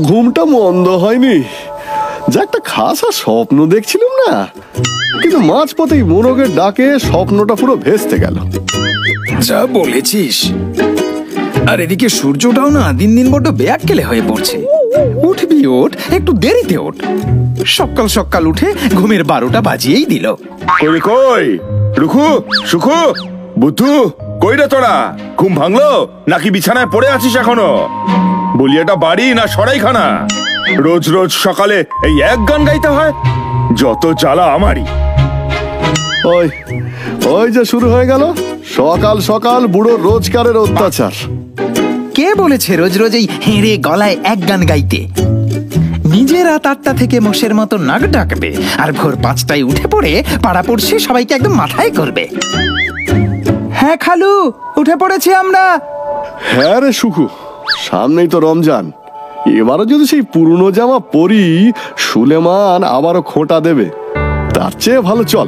ঘুমটা মন্দ হয়নি, যা একটা খাসা স্বপ্ন দেখছিলাম না, কিন্তু মাঝপথেই মোরগের ডাকে স্বপ্নটা পুরো ভেস্তে গেল। যা বলেছিস। আর এদিকে সূর্যটাও না দিন দিন বড্ড বেয়াক্কেলে হয়ে পড়ছে। উঠবি ওঠ, একটু দেরিতে ওঠ। সকাল সকাল উঠে ঘুমের 12টা বাজিয়েই দিল। কই কই রুখু সুখু বুদ্ধু, কই রে তোরা? ঘুম ভাঙলো নাকি বিছানায় পড়ে আছিস এখনো? বলি এটা বাড়ি না সরাইখানা? রোজ রোজ সকালে এই এক গান গাইতে হয়, যত জ্বালা আমারই। ওই ওই যে শুরু হয়ে গেল সকাল সকাল বুড়ো রোজকারের অত্যাচার। কে বলেছে রোজ রোজ এই হেঁড়ে গলায় এক গান গাইতে? নিজে রাত 8টা থেকে মোষের মতো নাক ডাকবে, আর ভোর 5টায় উঠে পড়ে পাড়াপড়শি সবাইকে একদম মাথায় করবে। হ্যাঁ খালু, উঠে পড়েছি আমরা। হ্যাঁ রে সুখু, সামনেই তো রমজান, এবারও যদি সেই পুরনো জামা পরি সুলেমান আবারও খোঁটা দেবে। তার চেয়ে ভালো চল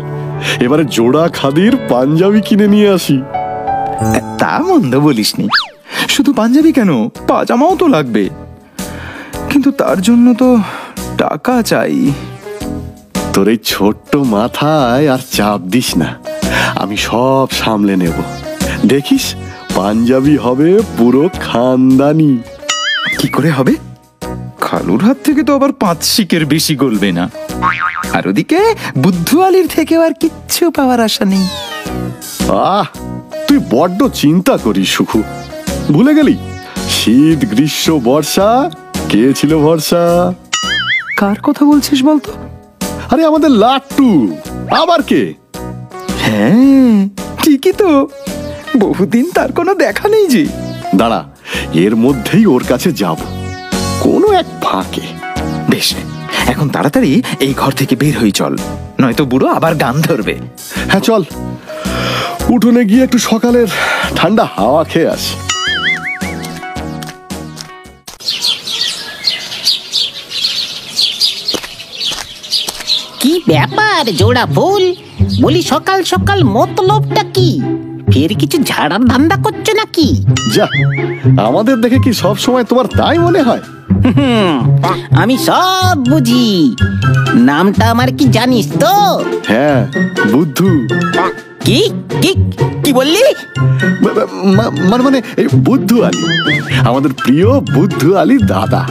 এবারে জোড়া খাদির পাঞ্জাবি কিনে নিয়ে আসি। তা মন্দ বলিসনি, শুধু পাঞ্জাবি কেন, পাজামাও তো লাগবে, কিন্তু তার জন্য তো টাকা চাই। তোর এই ছোট্ট মাথায় আর চাপ দিস না, আমি সব সামলে নেব। দেখিস পাঞ্জাবি হবে পুরো খানদানি। কি করে হবে? খালুর হাত থেকে তো আবার 5 শিকের বেশি গলবে না। আর ওদিকে বুদ্ধু আলীর থেকেও আর কিচ্ছু পাওয়ার আশা নেই। তুই বড্ড চিন্তা করিস সুখু, ভুলে গেলি শীত গ্রীষ্ম বর্ষা কে ছিল ভরসা? কার কথা বলছিস বলতো? আরে আমাদের লাট্টু, আবার কে? হ্যাঁ ঠিকই তো, বহুদিন তার কোনো দেখা নেই যে। দাঁড়া, এর মধ্যেই ওর কাছে যাব কোনো এক ফাঁকে। বেশ, এখন তাড়াতাড়ি এই ঘর থেকে বের হই চল, নয়তো বুড়ো আবার গান ধরবে। হ্যাঁ চল, উঠোনে গিয়ে একটু সকালের ঠান্ডা হাওয়া খেয়ে আসি। কি ব্যাপার জোড়া ফুল, বলি সকাল সকাল মতলবটা কি? ফের কিছু ঝাড়ার ধান্দা করছো নাকি? যা, আমাদের দেখে কি সব সময় তোমার তাই মনে হয়? আমি সব বুঝি। নামটা আমার কি জানিস তো? হ্যাঁ, বুদ্ধু। কি কি কি বললি? মানে এই বুদ্ধু আলী, আমাদের প্রিয় বুদ্ধু আলী দাদা।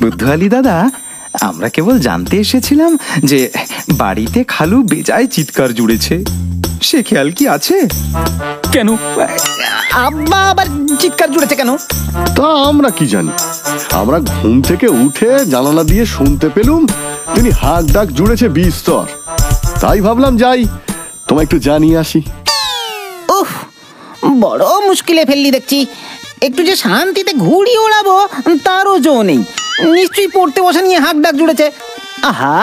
বুদ্ধু আলী দাদা, আমরা কেবল জানতে এসেছিলাম যে বাড়িতে খালু বেজায় চিৎকার জুড়েছে, সে খেয়াল কি আছে? কেন আব্বা আবার চিৎকার জুড়েছে কেন? তা আমরা কি জানি, আমরা ঘুম থেকে উঠে জানালা দিয়ে শুনতে পেলুম তিনি হাঁক ডাক জুড়েছে বিস্তর, তাই ভাবলাম যাই তোমায় একটু জানিয়ে আসি। উফ, বড় মুশকিলে ফেললি দেখছি। একটু যে শান্তিতে ঘুড়ি ওড়াবো তারও জো নেই, নিশ্চয়ই পড়তে বসা নিয়ে হাঁক ডাক জুড়েছে। আহা,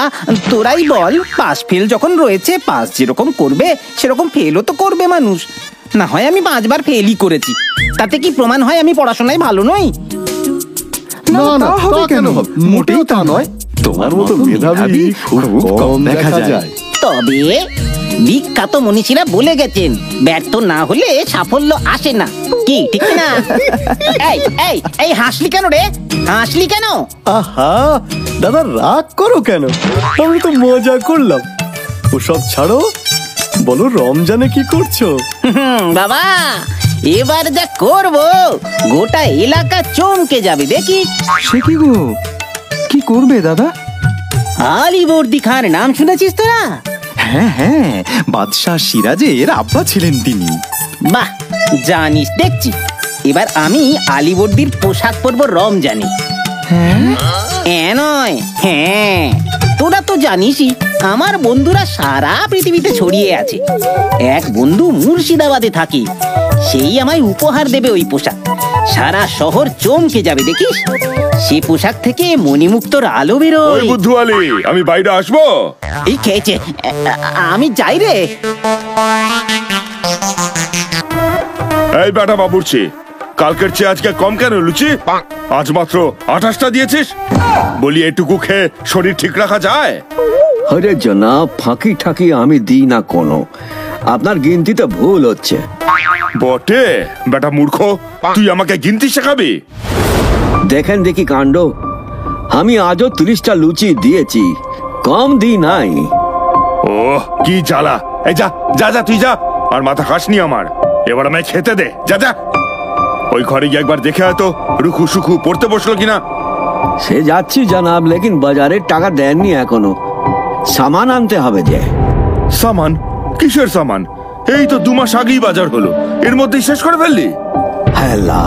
তোরাই বল, পাস ফেল যখন রয়েছে, পাস যেরকম করবে সেরকম ফেলও তো করবে মানুষ। না হয় আমি 5 বার ফেলই করেছি, তাতে কি প্রমাণ হয় আমি পড়াশোনায় ভালো নই? না না, তা কেন হবে? মোটেই তা নয়, তোমার মতো মেধাবী খুব কম দেখা যায়। তবে বিখ্যাত মনীষীরা বলে গেছেন, ব্যর্থ না হলে সাফল্য আসে না। কি ঠিক না? এই এই এই হাসলি কেন রে? হাসলি কেন? আহা দাদা, রাগ করো কেন? আমি তো মজা করলাম। ওসব ছাড়ো, বলো রমজানে কি করছো? বাবা, এবার যা করব গোটা এলাকা চমকে যাবে দেখিস। সে কি গো, কি করবে দাদা? আলীবর্দী খান নাম শুনেছিস তোরা? হ্যাঁ হ্যাঁ, বাদশাহ সিরাজের আব্বা ছিলেন তিনি। বাহ, জানিস দেখছি। এবার আমি আলীবর্দীর পোশাক পরবো রমজানে। হ্যাঁ নয় হ্যাঁ, তোরা তো জানিসই আমার বন্ধুরা সারা পৃথিবীতে ছড়িয়ে আছে। এক বন্ধু মুর্শিদাবাদে থাকে, সেই আমায় উপহার দেবে ওই পোশাক। সারা শহর চমকে যাবে দেখিস। সে পোশাক থেকে মণিমুক্তর আলো বেরোয়। বুদ্ধু আলী, আমি বাইরে আসবো? এই খেয়েছে, আমি যাই রে। এই বেটা বাবুর্চি, কালকের চেয়ে আজকে কম কেন লুচি? আজ মাত্র 28টা দিয়েছিস। বলি এটুকু খেয়ে শরীর ঠিক রাখা যায়? আরে জনাব, ফাঁকি ঠাকি আমি দিই না কোনো, আপনার গিনতিতে ভুল হচ্ছে। বটে বেটা মূর্খ, তুই আমাকে গিনতি শেখাবি? দেখেন দেখি কাণ্ড, আমি আজও 30টা লুচি দিয়েছি, কম দিই নাই। ও কি জ্বালা! এই যা যা যা, তুই যা, আর মাথা খাসনি আমার। এবার আমায় খেতে দে, যা যা। ওই ঘরে গিয়ে একবার দেখে হয়তো রুখু সুখু পড়তে বসলো কিনা। সে যাচ্ছি জানাব, লেকিন বাজারের টাকা দেননি এখনো। সামান আনতে হবে যে। সামান? কিসের সামান? এই তো 2 মাস আগেই বাজার হলো, এর মধ্যেই শেষ করে ফেললি? হেলা,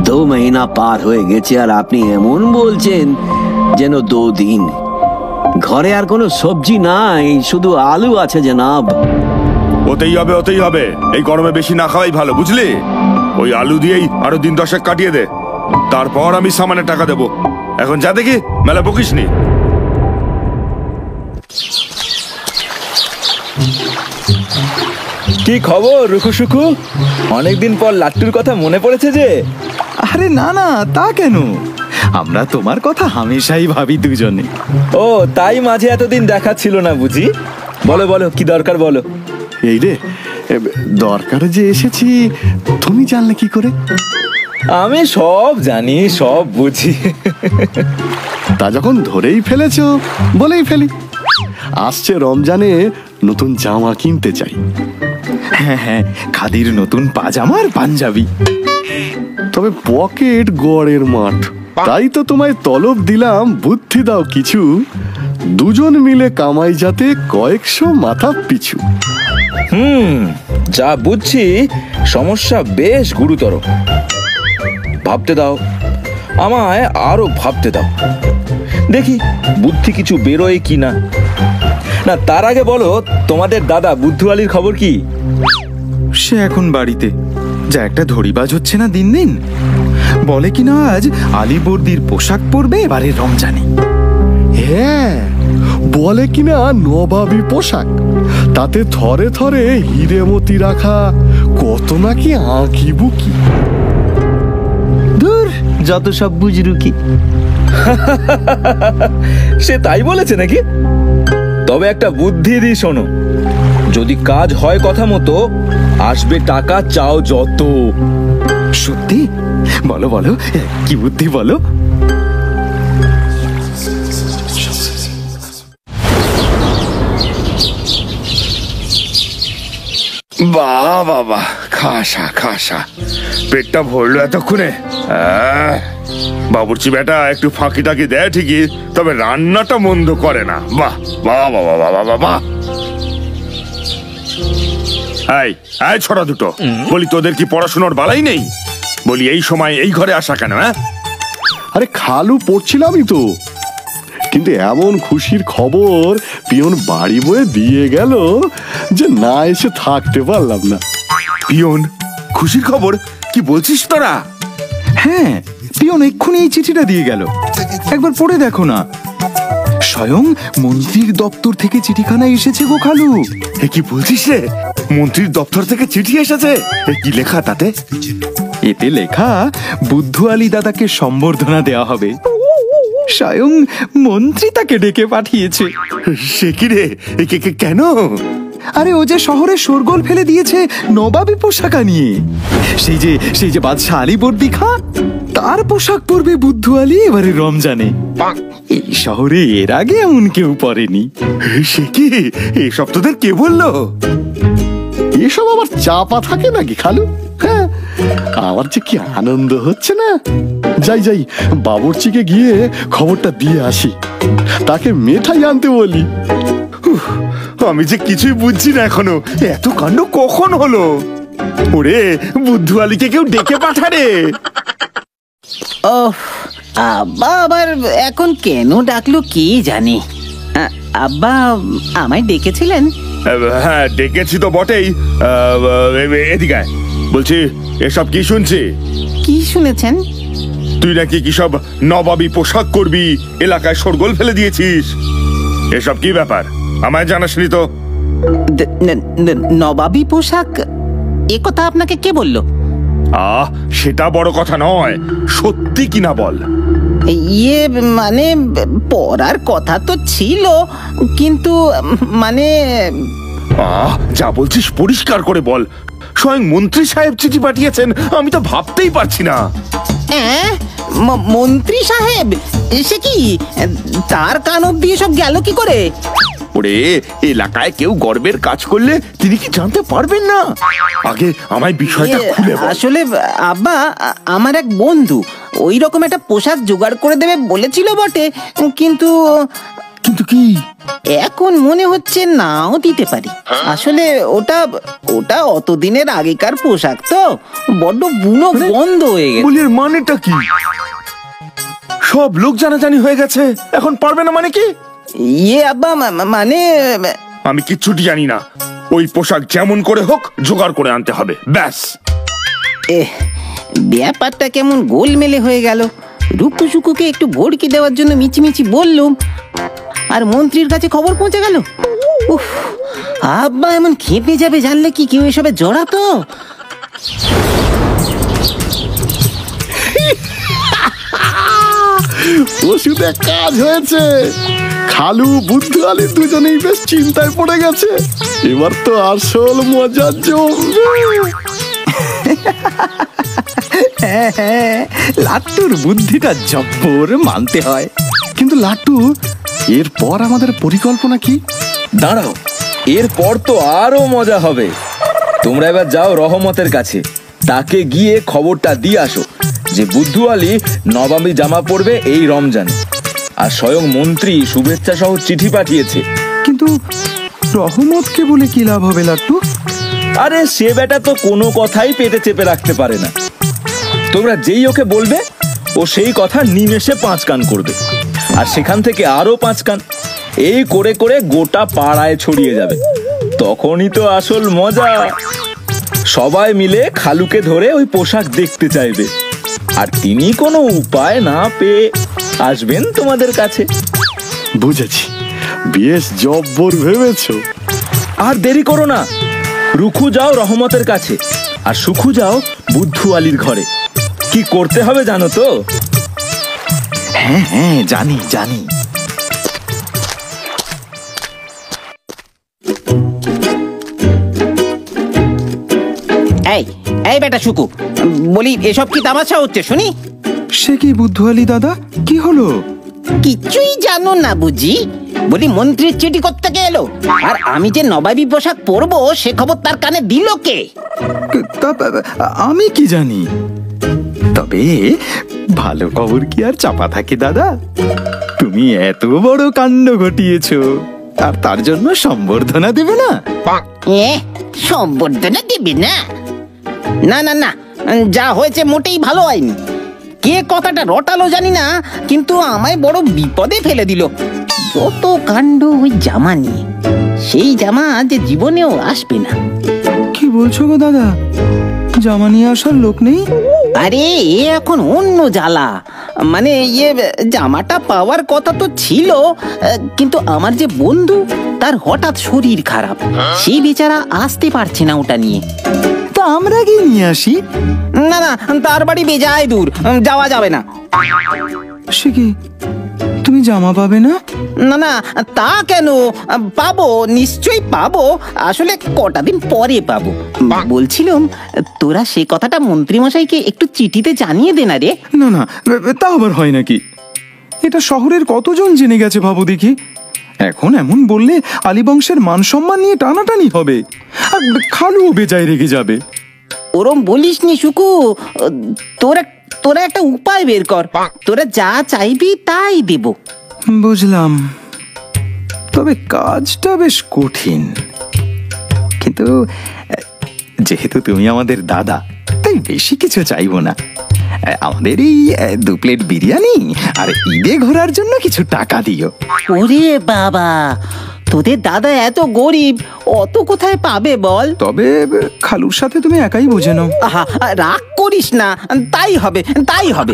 2 মহিনা পার হয়ে গেছে আর আপনি এমন বলছেন যেন 2 দিন। ঘরে আর কোনো সবজি নাই, শুধু আলু আছে জনাব। ওতেই হবে, ওতেই হবে। এই গরমে বেশি না খাওয়াই ভালো, বুঝলি? ওই আলু দিয়েই আরো দিন 10 কাটিয়ে দে, তারপর আমি সামানের টাকা দেবো। এখন যা দেখি, মেলা বকিসনি। কি খবর রুকু সুকু? অনেকদিন পর লাট্টুর কথা মনে পড়েছে যে। আরে না না, তা কেন? আমরা তোমার কথা হামেশাই ভাবি দুজনে। ও তাই মাঝে এতদিন দেখা ছিল না বুঝি? বলো বলো, কি দরকার বলো। এই রে, দরকারে যে এসেছি তুমি জানলে কি করে? আমি সব জানি, সব বুঝি। তা যখন ধরেই ফেলেছো, বলেই ফেলি। আসছে রমজানে নতুন জামা কিনতে চাই। হ্যাঁ হ্যাঁ, খাদির নতুন পাজামা আর পাঞ্জাবি। তবে পকেট গড়ের মাঠ, তাই তো তোমায় তলব দিলাম, বুদ্ধি দাও কিছু। দুজন মিলে কামাই যাতে কয়েকশো মাথা পিছু। যা বুঝছি সমস্যা বেশ গুরুতর। ভাবতে দাও, আমায় আরো ভাবতে দাও, দেখি বুদ্ধি কিছু বেরোয় কি না। না তার আগে বলো, তোমাদের দাদা বুদ্ধু আলীর খবর কি? সে এখন বাড়িতে, যা একটা ধরিবাজ হচ্ছে না দিন দিন। বলে কিনা আজ আলীবর্দীর পোশাক পরবে এবারে রমজানে। হ্যাঁ, বলে কিনা নবাবী পোশাক, তাতে থরে থরে হিরেমতি রাখা, কত নাকি আঁকি বুকি। দূর, যত সব বুজরুকি। সে তাই বলেছে নাকি? তবে একটা বুদ্ধি দিই শোনো, যদি কাজ হয় কথা মতো, আসবে টাকা চাও যত। সত্যি? বলো বলো, কি বুদ্ধি বলো। বাহ বাবা, খাসা খাসা, পেটটা ভরলো এতক্ষণে। বাবুর্চি বেটা একটু ফাঁকি টাকি দেয় ঠিকই, তবে রান্নাটা মন্দ করে না। বাহ বাহ বাবা বাবা বাবা। এই ছড়া দুটো, বলি তোদের কি পড়াশোনার বালাই নেই? বলি এই সময় এই ঘরে আসা কেন? আরে খালু, পড়ছিলামই তো, কিন্তু এমন খুশির খবর পিয়ন বাড়ি বয়ে দিয়ে গেল যে না এসে থাকতে পারলাম না। পিয়ন? খুশির খবর? কি বলছিস তোরা? হ্যাঁ, পিয়ন এক্ষুনি এই চিঠিটা দিয়ে গেল, একবার পড়ে দেখো না। স্বয়ং মন্ত্রীর দপ্তর থেকে চিঠিখানা এসেছে গো খালু। কি বলছিস রে? মন্ত্রীর দপ্তর থেকে চিঠি এসেছে? কি লেখা তাতে? এতে লেখা বুদ্ধু আলী দাদাকে সম্বর্ধনা দেওয়া হবে। স্বয়ং মন্ত্রী তাকে ডেকে পাঠিয়েছে। সে কি রে? কেন? আরে ও যে শহরে শোরগোল ফেলে দিয়েছে নবাবী পোশাক নিয়ে। সেই যে বাদশাহ আলীবর্দী খাঁ, তার পোশাক পরবে বুদ্ধু আলী এবারে রমজানে। এই শহরে এর আগে এমন কেউ পরেনি। সে কি? এসব তোদের কে বললো? এসব আবার চাপা থাকে নাকি খালু? হ্যাঁ, আমার যে কি আনন্দ হচ্ছে না। যাই যাই, বাবুর্চিকে গিয়ে খবরটা দিয়ে আসি, তাকে মিঠাই আনতে বলি। আমি যে কিছুই বুঝছি না এখনো, এত কাণ্ড কখন হলো? ওরে, বুদ্ধু আলীকে কেউ ডেকে পাঠারে। ওহ, আব্বা আবার এখন কেন ডাকলো কি জানি। আব্বা আমায় ডেকেছিলেন? হ্যাঁ, ডেকেছি তো বটেই। এদিকে আয়। বলছি, এসব কি শুনছি? কি শুনেছেন? তুই নাকি কি সব নবাবী পোশাক করবি, এলাকায় শোরগোল ফেলে দিয়েছিস। এসব কি ব্যাপার? আমায় জানাসনি তো? নবাবী পোশাক? এ কথা আপনাকে কে বলল? সেটা বড় কথা নয়, সত্যি কিনা বল। ইয়ে মানে পড়ার কথা তো ছিল, কিন্তু মানে যা বলছিস পরিষ্কার করে বল। স্বয়ং মন্ত্রী সাহেব চিঠি পাঠিয়েছেন, আমি তো ভাবতেই পারছি না। মন্ত্রী সাহেব সে কি, তার কান অব্দি সব গেল কি করে? ওরে, এলাকায় কেউ গর্বের কাজ করলে তিনি কি জানতে পারবেন না? আগে আমায় বিষয়টা খুলে বল। আসলে আব্বা, আমার এক বন্ধু ওই রকম একটা পোশাক জোগাড় করে দেবে বলেছিল বটে, কিন্তু কিন্তু কি? এখন মনে হচ্ছে নাও দিতে পারি। আসলে ওটা ওটা অতদিনের আগেকার পোশাক তো, বড্ড বুনো বন্ধ হয়ে গেছে। বলি এর মানেটা কি? সব লোক জানাজানি হয়ে গেছে, এখন পারবে না মানে কি? ইয়ে আব্বা, মানে আমি কিচ্ছুটি জানি না। ওই পোশাক যেমন করে হোক জোগাড় করে আনতে হবে, ব্যাস। ব্যাপারটা কেমন গোলমেলে হয়ে গেল। রুকু সুকুকে একটু ভড়কি দেওয়ার জন্য মিছিমিছি বললুম, আর মন্ত্রীর কাছে খবর পৌঁছে গেল। উফ, আব্বা এমন খেপে যাবে জানলে কি কেউ এসবে জড়াতো। ওষুধে কাজ হয়েছে। খালু বুদ্ধু আলী দুজনেই বেশ চিন্তায় পড়ে গেছে। এবার তো আসল মজা জমবে। হ্যাঁ হ্যাঁ, লাট্টুর বুদ্ধিটা জব্বর মানতে হয়। কিন্তু লাট্টু, এরপর আমাদের পরিকল্পনা কি? দাঁড়াও, এরপর তো আরো মজা হবে। তোমরা এবার যাও রহমতের কাছে, তাকে গিয়ে খবরটা দিয়ে আসো যে বুদ্ধু আলী নবাবী জামা পরবে এই রমজানে, আর স্বয়ং মন্ত্রী শুভেচ্ছা সহ চিঠি পাঠিয়েছে। কিন্তু রহমতকে বলে কি লাভ হবে লাট্টু? আরে সে বেটা তো কোনো কথাই পেটে চেপে রাখতে পারে না। তোমরা যেই ওকে বলবে, ও সেই কথা নিমেষে 5 কান করবে, আর সেখান থেকে আরো 5 কান, এই করে করে গোটা পাড়ায় ছড়িয়ে যাবে। তখনই তো আসল মজা। সবাই মিলে খালুকে ধরে ওই পোশাক দেখতে চাইবে, আর তিনি কোনো উপায় না পেয়ে আসবেন তোমাদের কাছে। বুঝেছি, বেশ জব্বর ভেবেছো। আর দেরি করো না, রুখু যাও রহমতের কাছে, আর সুখু যাও বুদ্ধু আলীর ঘরে। কি করতে হবে জানো তো? হ্যাঁ হ্যাঁ, জানি জানি। এই এই বেটা সুকু, বলি এসব কি তামাশা হচ্ছে শুনি? সে কি বুদ্ধু আলী দাদা, কি হলো? কিছুই জানো না বুঝি? বলি মন্ত্রীর চিঠি কোত্থেকে এলো, আর আমি যে নবাবী পোশাক পরবো সে খবর তার কানে দিল কে? আমি কি জানি। তবে ভালো খবর কি আর চাপা থাকে দাদা? তুমি এত বড় কাণ্ড ঘটিয়েছো, আর তার জন্য সম্বর্ধনা দেবে না? সম্বর্ধনা দিবি না? না না না, যা হয়েছে মোটেই ভালো হয়নি। কে কথাটা রটালো জানি না, কিন্তু আমায় বড় বিপদে ফেলে দিল। যত কাণ্ড ওই জামা নিয়ে, সেই জামা যে জীবনেও আসবে না। কি বলছো গো দাদা, জামা নিয়ে আসার লোক নেই? আরে এ এখন অন্য জ্বালা। মানে ইয়ে, জামাটা পাওয়ার কথা তো ছিল, কিন্তু আমার যে বন্ধু, তার হঠাৎ শরীর খারাপ, সেই বেচারা আসতে পারছে না ওটা নিয়ে। তা আমরা গিয়ে নিয়ে আসি। না না, তার বাড়ি বেজায় দূর, যাওয়া যাবে না। সে কি, তুমি জামা পাবে না? না না, তা কেন, পাবো, নিশ্চয়ই পাবো। আসলে কটা দিন পরে পাবো। বলছিলাম, তোরা সে কথাটা মন্ত্রী মশাইকে একটু চিঠিতে জানিয়ে দে না রে। না না, তা আবার হয় নাকি? এটা শহরের কতজন জেনে গেছে ভাবো দেখি। এখন এমন বললে আলী বংশের মান সম্মান নিয়ে টানাটানি হবে, আর খালুও বেজায় রেগে যাবে। ওরম বলিস নি সুকু, তোরা একটা উপায় বের কর। তোরা যা চাইবি তাই দেব। বুঝলাম, তবে কাজটা বেশ কঠিন। কিন্তু যেহেতু তুমি আমাদের দাদা, তাই বেশি কিছু চাইবো না। আমাদের এই 2 প্লেট বিরিয়ানি আর ঈদে ঘোরার জন্য কিছু টাকা দিও। ওরে বাবা, তোদের দাদা এত গরিব, অত কোথায় পাবে বল? তবে খালুর সাথে তুমি একাই বুঝে নাও। আহা, রাগ করিস না, তাই হবে তাই হবে।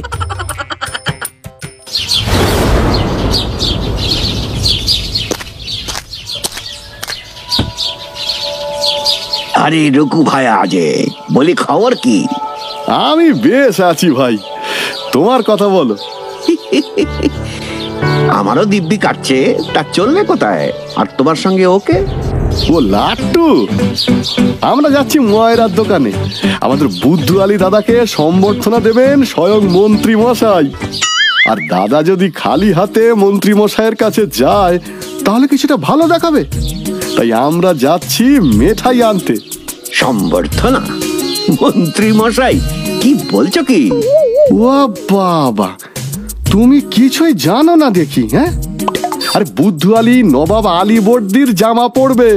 আরে রুকু ভাই, আজে বলি খবর কি? আমি বেশ আছি ভাই, তোমার কথা বলো। আমারও দিব্যি কাটছে, তা চললে কোথায়? আর তোমার সঙ্গে ওকে? ও লাট্টু, আমরা যাচ্ছি ময়রার দোকানে। আমাদের বুদ্ধু আলী দাদাকে সম্বর্ধনা দেবেন স্বয়ং মন্ত্রী মশাই। আর দাদা যদি খালি হাতে মন্ত্রী মশাইয়ের কাছে যায় তাহলে কিছুটা ভালো দেখাবে। তাই আমরা যাচ্ছি মিঠাই আনতে। সম্বর্ধনা? মন্ত্রী মশাই কি বলছো কি? ও বাবা, তুমি কিছুই জানো না দেখি। হ্যাঁ, আরে বুদ্ধু আলী নবাব আলীবর্দীর জামা পরবে।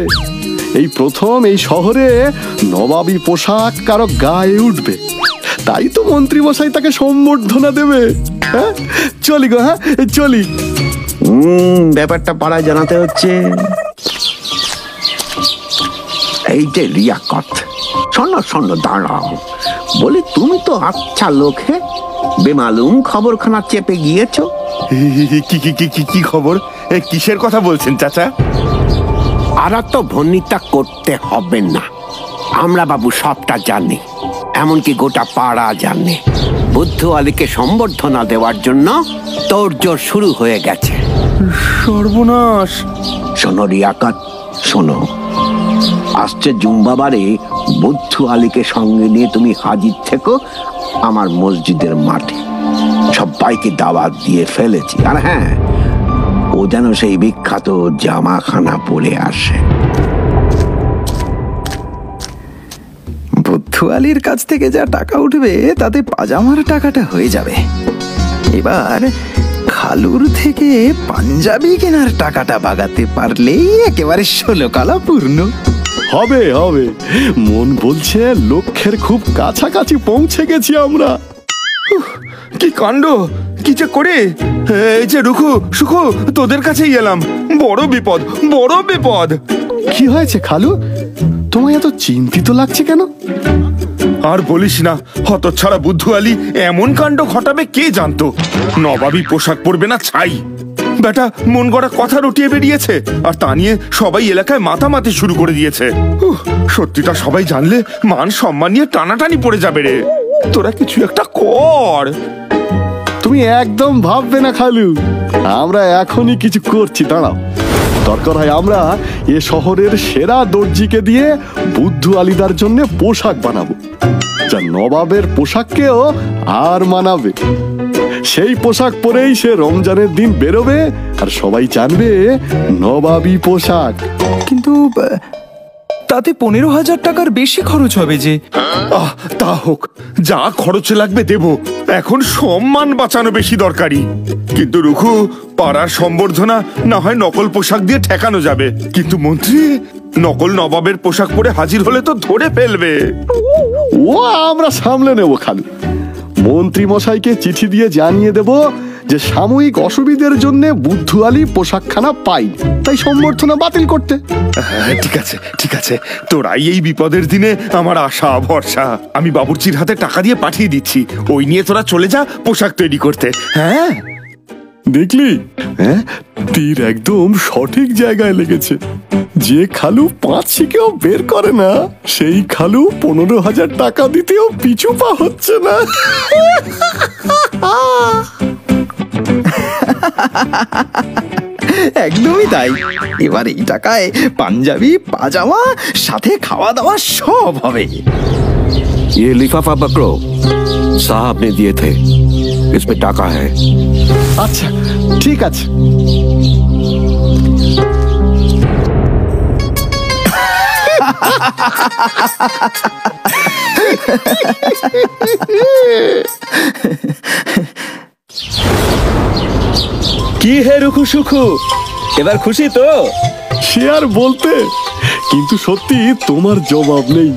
এই প্রথম এই শহরে নবাবী পোশাক কারো গায়ে উঠবে, তাই তো মন্ত্রী মশাই তাকে সম্বর্ধনা দেবে। হ্যাঁ, চলি গো, হ্যাঁ চলি। ব্যাপারটা পাড়ায় জানাতে হচ্ছে। এই যে লিয়াকত, শোনো শোনো, দাঁড়াও। বলি, তুমি তো আচ্ছা লোক, হে বেমালুম খবরখানা চেপে গিয়েছো। কি খবর? কিসের কথা বলছেন চাচা? আর তো ভনিতা করতে হবে না, আমরা বাবু সবটা জানি, এমনকি গোটা পাড়া জানে। বুদ্ধু আলীকে সম্বর্ধনা দেওয়ার জন্য তোড়জোড় শুরু হয়ে গেছে। সর্বনাশ! শোনো লিয়াকত, শোনো, আসছে জুম্বাবারে বুদ্ধু আলীকে সঙ্গে নিয়ে তুমি হাজির থেকো আমার মসজিদের মাঠে। সবাইকে দাওয়াত দিয়ে ফেলেছি। আর হ্যাঁ, ও যেন সেই বিখ্যাত জামাখানা পরে আসে। বুদ্ধু আলীর কাছ থেকে যা টাকা উঠবে তাতে পাজামার টাকাটা হয়ে যাবে। এবার খালুর থেকে পাঞ্জাবি কেনার টাকাটা বাগাতে পারলেই একেবারে 16 কালা পূর্ণ হবে হবে, মন বলছে লক্ষ্যের খুব কাছাকাছি পৌঁছে গেছি আমরা। কি কাণ্ড! কি যে করে! এই যে রুখু সুখু, তোদের কাছেই এলাম। বড় বিপদ, বড় বিপদ! কি হয়েছে খালু, তোমায় এত চিন্তিত লাগছে কেন? আর বলিস না, হতচ্ছাড়া বুদ্ধু আলী এমন কাণ্ড ঘটাবে কে জানতো। নবাবী পোশাক পরবে না ছাই, বেটা মন গড়া কথা রটিয়ে বেরিয়েছে। আর তা নিয়ে সবাই এলাকায় মাতামাতি শুরু করে দিয়েছে। সত্যিটা সবাই জানলে মান সম্মান নিয়ে টানাটানি পড়ে যাবে রে। তোরা কিছু একটা কর। তুমি একদম ভাববে না খালু, আমরা এখনই কিছু করছি, দাঁড়াও। দরকার হয় আমরা এ শহরের সেরা দর্জিকে দিয়ে বুদ্ধু আলীদার জন্য পোশাক বানাবো, যা নবাবের পোশাককেও আর মানাবে। সেই পোশাক পরেই সে রমজানের দিন বেরোবে আর সবাই জানবে নবাবী পোশাক। কিন্তু তাতে 15,000 টাকার বেশি খরচ হবে যে। তা হোক, যা খরচে লাগবে দেব। এখন সম্মান বাঁচানো বেশি দরকারি। কিন্তু রুখু, পাড়ার সম্বর্ধনা না হয় নকল পোশাক দিয়ে ঠেকানো যাবে, কিন্তু মন্ত্রী নকল নবাবের পোশাক পরে হাজির হলে তো ধরে ফেলবে। ও আমরা সামলে নেব খালু। মন্ত্রী মশাইকে চিঠি দিয়ে জানিয়ে দেব যে সাময়িক অসুবিধার জন্য বুদ্ধু আলী পোশাকখানা পাই, তাই সম্বর্ধনা বাতিল করতে। ঠিক আছে ঠিক আছে, তোরাই এই বিপদের দিনে আমার আশা ভরসা। আমি বাবুর্চির হাতে টাকা দিয়ে পাঠিয়ে দিচ্ছি, ওই নিয়ে তোরা চলে যা পোশাক তৈরি করতে। হ্যাঁ, দেখলি, হ্যাঁ তীর একদম সঠিক জায়গায় লেগেছে। যে খালু 5 শিকেও বের করে না, সেই খালু 15,000 টাকা দিতেও পিছু পা হচ্ছে না। একদমই তাই। এবার এই টাকায় পাঞ্জাবি, পাজামা, সাথে খাওয়া দাওয়া সব হবে। ये लिफाफा पकड़ो, साहब ने दिए थे, इसमें टाका है। আচ্ছা ঠিক আছে। কি হে রুখু সুখু, এবার খুশি তো? সে আর বলতে, কিন্তু সত্যি তোমার জবাব নেই।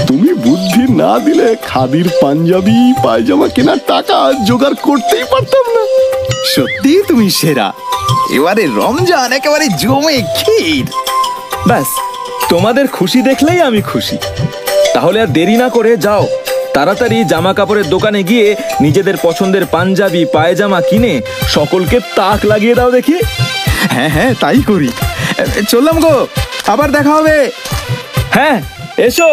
তুমি বুদ্ধি না দিলে খাদির পাঞ্জাবি পায়জামা কেনার টাকা জোগাড় করতেই পারতাম না। সত্যি তুমি সেরা। এবারে রমজান একেবারে জমে ক্ষীর। ব্যাস, তোমাদের খুশি দেখলেই আমি খুশি। তাহলে আর দেরি না করে যাও, তাড়াতাড়ি জামা কাপড়ের দোকানে গিয়ে নিজেদের পছন্দের পাঞ্জাবি পায়জামা কিনে সকলকে তাক লাগিয়ে দাও দেখি। হ্যাঁ হ্যাঁ, তাই করি। চললাম গো, আবার দেখা হবে। হ্যাঁ, এসো।